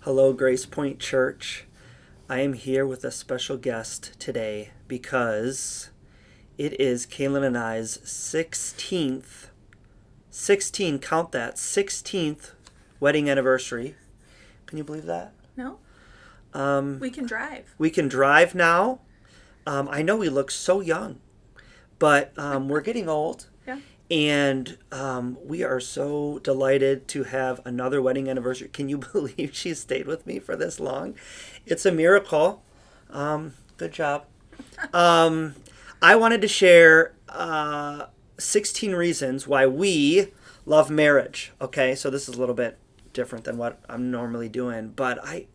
Hello, Grace Point Church. I am here with a special guest today because it is Kaylin and I's 16, count that, 16th wedding anniversary. Can you believe that? No, we can drive. We can drive now. I know we look so young, but we're getting old. Yeah. And we are so delighted to have another wedding anniversary. Can you believe she stayed with me for this long? It's a miracle. Good job. I wanted to share 16 reasons why we love marriage. Okay, so this is a little bit different than what I'm normally doing, but I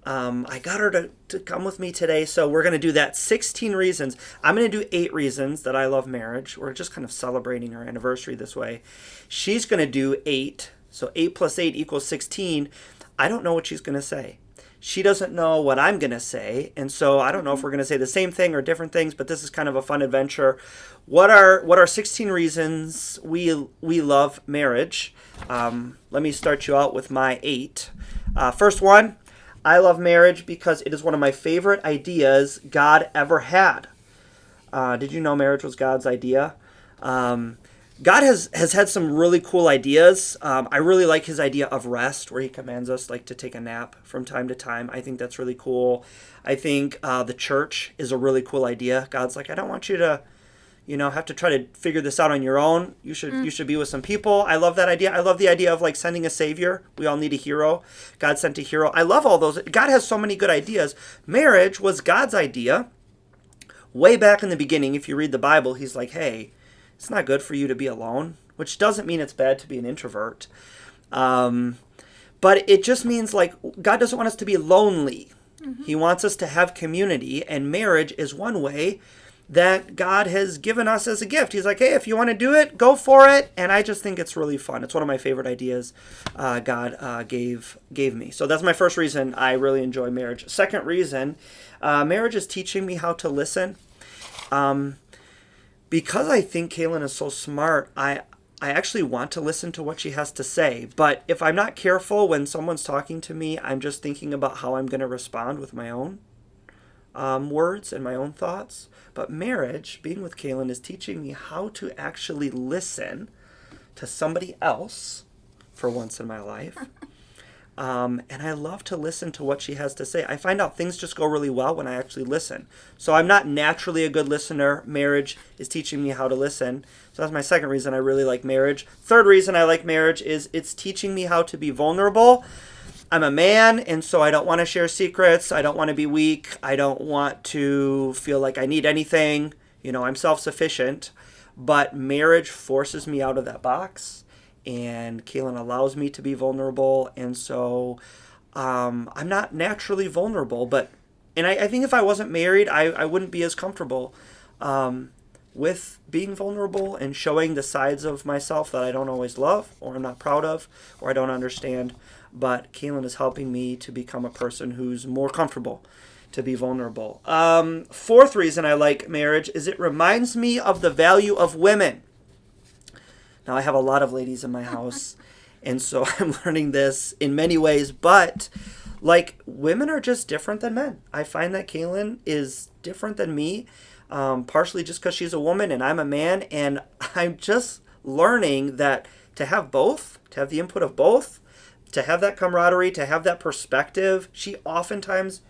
got her to come with me today, so we're going to do that. 16 reasons. I'm going to do 8 reasons that I love marriage. We're just kind of celebrating our anniversary this way. She's going to do 8, so 8 plus 8 equals 16. I don't know what she's going to say. She doesn't know what I'm going to say, and so I don't know if we're going to say the same thing or different things, but this is kind of a fun adventure. What are 16 reasons we love marriage? Let me start you out with my 8. First one, I love marriage because it is one of my favorite ideas God ever had. Did you know marriage was God's idea? God has had some really cool ideas. I really like his idea of rest, where he commands us to take a nap from time to time. I think that's really cool. I think the church is a really cool idea. God's like, I don't want you to have to try to figure this out on your own. You should be with some people. I love that idea. I love the idea of sending a savior. We all need a hero. God sent a hero. I love all those. God has so many good ideas. Marriage was God's idea. Way back in the beginning, if you read the Bible, he's like, hey, it's not good for you to be alone, which doesn't mean it's bad to be an introvert. But it just means God doesn't want us to be lonely. Mm-hmm. He wants us to have community, and marriage is one way that God has given us as a gift. He's like, hey, if you want to do it, go for it. And I just think it's really fun. It's one of my favorite ideas God gave me. So that's my first reason I really enjoy marriage. Second reason, marriage is teaching me how to listen. Because I think Kaylin is so smart, I actually want to listen to what she has to say. But if I'm not careful when someone's talking to me, I'm just thinking about how I'm going to respond with my own words and my own thoughts. But marriage, being with Kaylin, is teaching me how to actually listen to somebody else for once in my life. And I love to listen to what she has to say. I find out things just go really well when I actually listen. So I'm not naturally a good listener. Marriage is teaching me how to listen. So that's my second reason I really like marriage. Third reason I like marriage is it's teaching me how to be vulnerable. I'm a man, and so I don't want to share secrets. I don't want to be weak. I don't want to feel like I need anything. I'm self-sufficient. But marriage forces me out of that box, and Kaylin allows me to be vulnerable. And so I'm not naturally vulnerable. And I think if I wasn't married, I wouldn't be as comfortable with being vulnerable and showing the sides of myself that I don't always love, or I'm not proud of, or I don't understand. But Kaylin is helping me to become a person who's more comfortable to be vulnerable. Fourth reason I like marriage is it reminds me of the value of women. Now, I have a lot of ladies in my house, and so I'm learning this in many ways, but women are just different than men. I find that Kaylin is different than me, partially just because she's a woman and I'm a man, and I'm just learning that to have both, to have the input of both, to have that camaraderie, to have that perspective. You oftentimes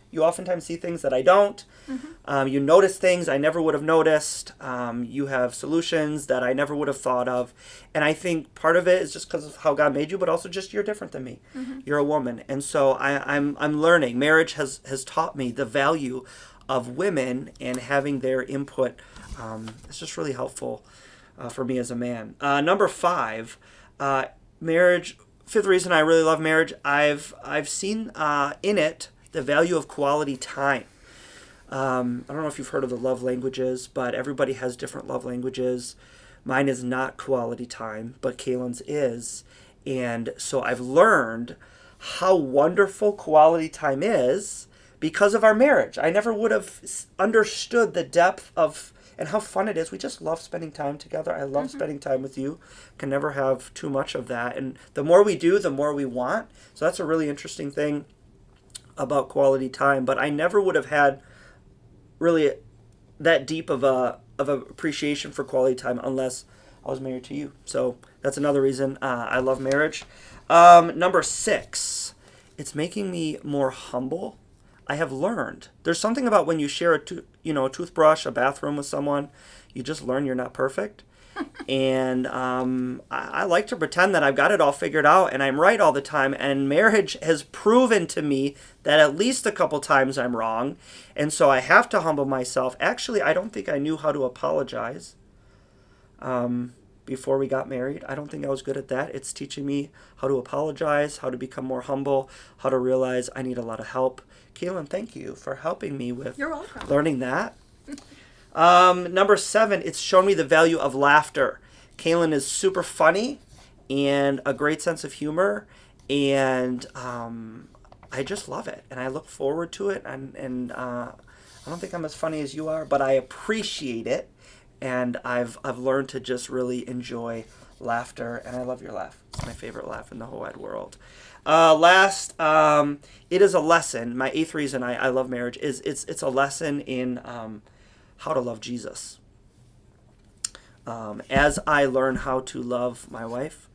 see things that I don't. Mm-hmm. You notice things I never would have noticed. You have solutions that I never would have thought of. And I think part of it is just because of how God made you, but also just you're different than me. Mm-hmm. You're a woman. And so I'm learning. Marriage has taught me the value of women and having their input. It's just really helpful for me as a man. Number 5, marriage. Fifth reason I really love marriage, I've seen in it the value of quality time. I don't know if you've heard of the love languages, but everybody has different love languages. Mine is not quality time, but Kaylin's is. And so I've learned how wonderful quality time is because of our marriage. I never would have understood the depth of and how fun it is. We just love spending time together. I love spending time with you. Can never have too much of that. And the more we do, the more we want. So that's a really interesting thing. about quality time, but I never would have had really that deep of a appreciation for quality time unless I was married to you. So that's another reason I love marriage. Number 6, it's making me more humble. I have learned there's something about when you share a toothbrush, a bathroom with someone, you just learn you're not perfect. And I like to pretend that I've got it all figured out and I'm right all the time. And marriage has proven to me that at least a couple times I'm wrong. And so I have to humble myself. Actually, I don't think I knew how to apologize before we got married. I don't think I was good at that. It's teaching me how to apologize, how to become more humble, how to realize I need a lot of help. Kaylin, thank you for helping me with You're welcome. Learning that. Number 7, it's shown me the value of laughter. Kaylin is super funny and a great sense of humor, and I just love it, and I look forward to it, and I don't think I'm as funny as you are, but I appreciate it, and I've learned to just really enjoy laughter, and I love your laugh. It's my favorite laugh in the whole wide world. Last, it is a lesson. My 8th reason I love marriage is it's a lesson in how to love Jesus. As I learn how to love my wife,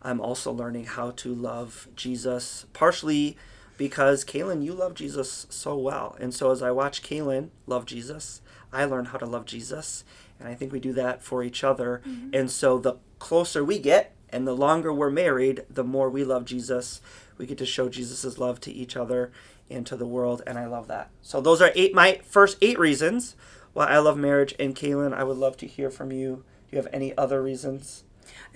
I'm also learning how to love Jesus, partially because, Kaylin, you love Jesus so well. And so as I watch Kaylin love Jesus, I learn how to love Jesus. And I think we do that for each other. Mm-hmm. And so the closer we get and the longer we're married, the more we love Jesus. We get to show Jesus' love to each other and to the world. And I love that. So those are my first 8 reasons why I love marriage. And Kaylin, I would love to hear from you. Do you have any other reasons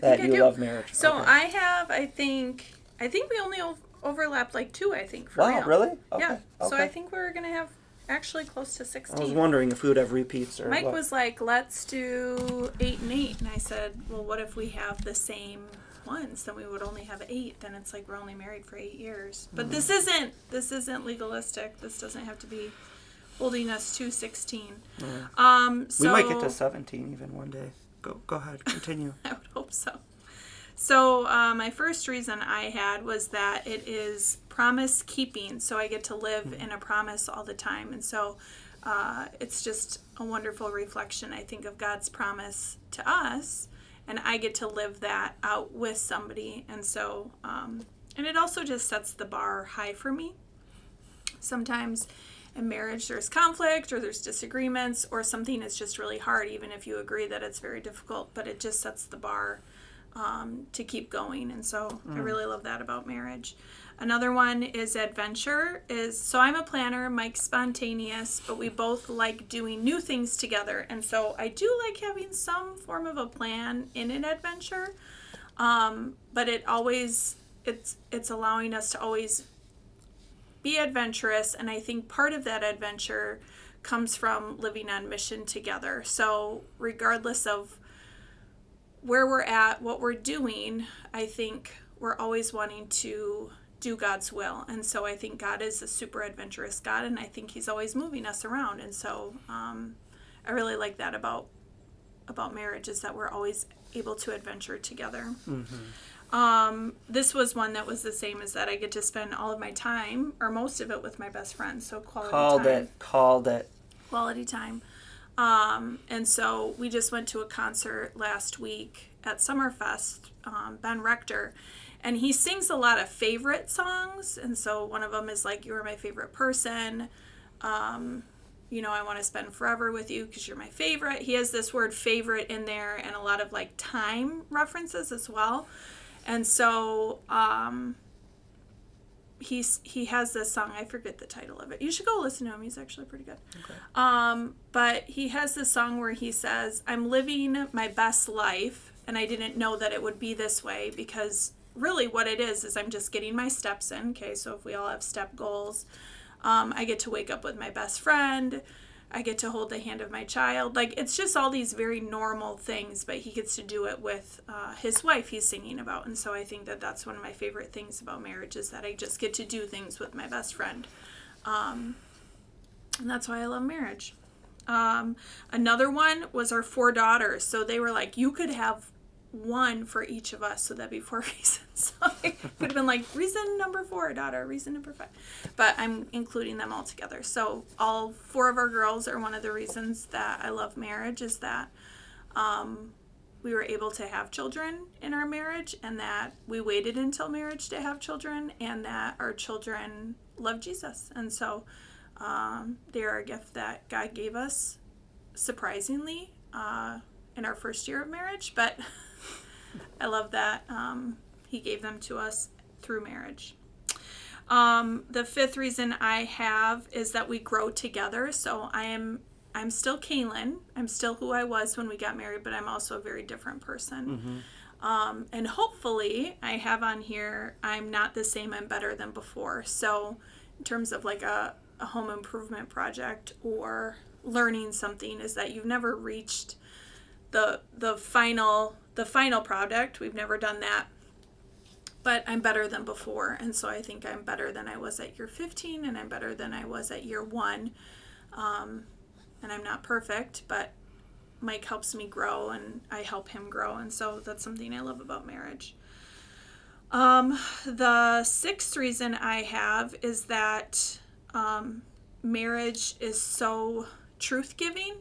that you love marriage? So okay. I think we only overlapped like 2, I think. For wow, real. Really? Okay. Yeah. Okay. So I think we're going to have actually close to 16. I was wondering if we would have repeats or Mike what. was like, let's do 8 and 8. And I said, well, what if we have the same ones? Then we would only have 8. Then it's like we're only married for 8 years. But this isn't legalistic. This doesn't have to be holding us to 16. Yeah. We might get to 17 even one day. Go ahead, continue. I would hope so. So my first reason I had was that it is promise keeping. So I get to live in a promise all the time. And so it's just a wonderful reflection, I think, of God's promise to us. And I get to live that out with somebody. And so, and it also just sets the bar high for me. Sometimes in marriage there's conflict or there's disagreements or something is just really hard, even if you agree that it's very difficult, but it just sets the bar to keep going. And so I really love that about marriage. Another one is adventure. So I'm a planner, Mike's spontaneous, but we both like doing new things together. And so I do like having some form of a plan in an adventure, but it's allowing us to always be adventurous, and I think part of that adventure comes from living on mission together. So regardless of where we're at, what we're doing, I think we're always wanting to do God's will. And so I think God is a super adventurous God, and I think he's always moving us around. And so I really like that about marriage, is that we're always able to adventure together. Mm-hmm. This was one that was the same as that. I get to spend all of my time, or most of it, with my best friend. So quality time. Called it. Quality time. And so we just went to a concert last week at Summerfest, Ben Rector, and he sings a lot of favorite songs. And so one of them is like, "You are my favorite person." I want to spend forever with you because you're my favorite. He has this word favorite in there and a lot of like time references as well. And so he has this song, I forget the title of it. You should go listen to him. He's actually pretty good. Okay. But he has this song where he says, "I'm living my best life, and I didn't know that it would be this way," because really what it is I'm just getting my steps in. Okay, so if we all have step goals, I get to wake up with my best friend. I get to hold the hand of my child. Like, it's just all these very normal things, but he gets to do it with his wife he's singing about. And so I think that that's one of my favorite things about marriage, is that I just get to do things with my best friend. And that's why I love marriage. Another one was our 4 daughters. So they were like, you could have one for each of us, so that'd be 4 reasons. So it could have been like reason number 4, daughter, reason number 5, but I'm including them all together. So all 4 of our girls are one of the reasons that I love marriage, is that we were able to have children in our marriage, and that we waited until marriage to have children, and that our children love Jesus. And so they are a gift that God gave us, surprisingly, in our first year of marriage, but I love that he gave them to us through marriage. The 5th reason I have is that we grow together. So I'm still Kaylin. I'm still who I was when we got married, but I'm also a very different person. And hopefully I have on here, I'm not the same, I'm better than before. So in terms of like a home improvement project or learning something, is that you've never reached the final product. We've never done that, but I'm better than before. And so I think I'm better than I was at year 15, and I'm better than I was at year 1. And I'm not perfect, but Mike helps me grow and I help him grow. And so that's something I love about marriage. The 6th reason I have is that marriage is so truth-giving.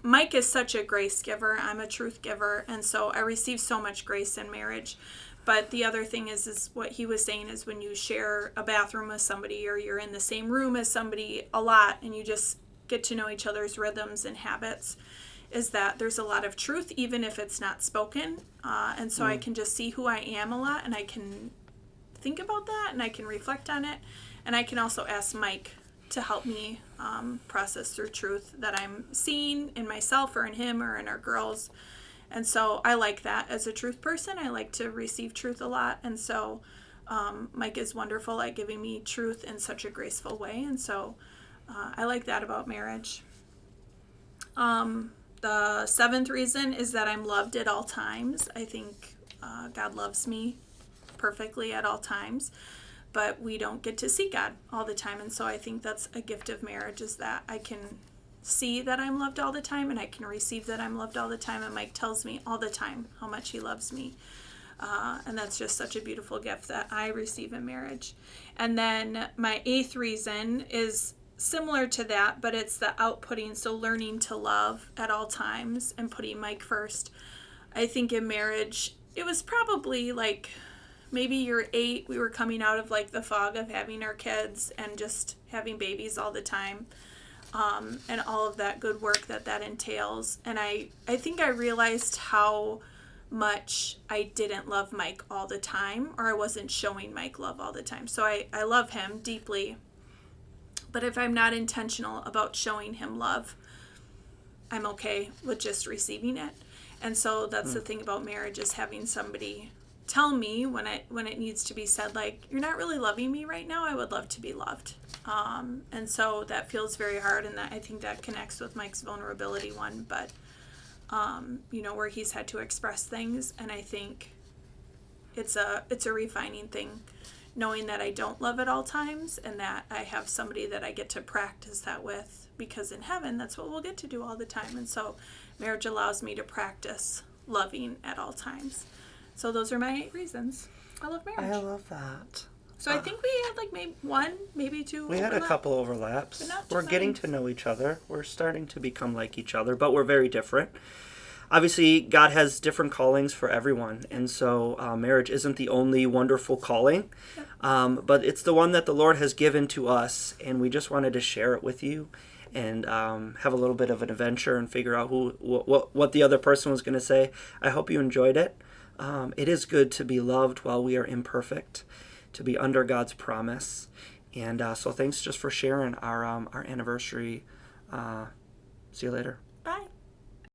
Mike is such a grace giver. I'm a truth giver. And so I receive so much grace in marriage. But the other thing is what he was saying, is when you share a bathroom with somebody, or you're in the same room as somebody a lot, and you just get to know each other's rhythms and habits, is that there's a lot of truth, even if it's not spoken. And so I can just see who I am a lot, and I can think about that, and I can reflect on it. And I can also ask Mike to help me process through truth that I'm seeing in myself or in him or in our girls. And so I like that as a truth person. I like to receive truth a lot. And so Mike is wonderful at giving me truth in such a graceful way. And so I like that about marriage. The 7th reason is that I'm loved at all times. I think God loves me perfectly at all times, but we don't get to see God all the time. And so I think that's a gift of marriage, is that I can see that I'm loved all the time, and I can receive that I'm loved all the time. And Mike tells me all the time how much he loves me. And that's just such a beautiful gift that I receive in marriage. And then my 8th reason is similar to that, but it's the outputting. So learning to love at all times and putting Mike first. I think in marriage, it was probably like maybe year 8, we were coming out of like the fog of having our kids and just having babies all the time. And all of that good work that entails. And I think I realized how much I didn't love Mike all the time, or I wasn't showing Mike love all the time. So I love him deeply, but if I'm not intentional about showing him love, I'm okay with just receiving it. And so that's the thing about marriage, is having somebody tell me when it needs to be said, like, you're not really loving me right now, I would love to be loved. And so that feels very hard, and that I think that connects with Mike's vulnerability one, but where he's had to express things. And I think it's a refining thing, knowing that I don't love at all times, and that I have somebody that I get to practice that with, because in heaven, that's what we'll get to do all the time. And so marriage allows me to practice loving at all times. So those are my 8 reasons I love marriage. I love that. So I think we had like maybe 1, maybe 2 We had a couple overlaps. But not We're too getting many. to know each other. We're starting to become like each other, but we're very different. Obviously, God has different callings for everyone, and so marriage isn't the only wonderful calling, but it's the one that the Lord has given to us, and we just wanted to share it with you and have a little bit of an adventure and figure out what the other person was going to say. I hope you enjoyed it. It is good to be loved while we are imperfect, to be under God's promise, and so thanks just for sharing our anniversary. See you later.